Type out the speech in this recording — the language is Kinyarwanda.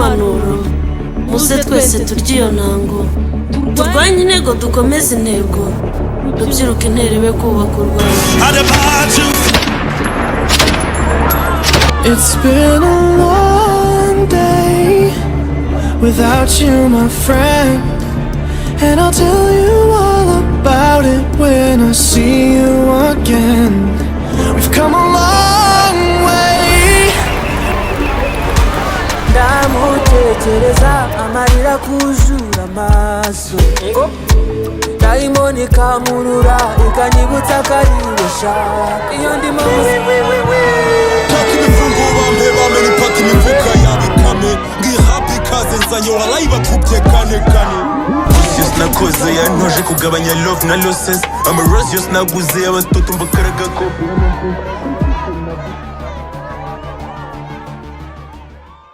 impanuro muze twese turya iyo ntango turwanye intego dukomeze intego rubyiruka interebe kubaka u Rwanda. It's been a long day without you, my friend, and I'll tell you all about it when I see you again. We've come a long way. Ndamutekereza amarira kujura amaso, dayimoni ikamurura ikanyibutsa karibesha iyo ndimo Taki mifungo bambe bameni paki mifuka yabikame ngi happy kaze nzanye walayi batubye kane Just nakoze yantoje kugabanya love na losses I'm a rose just naguze abatoto mbakaraga ko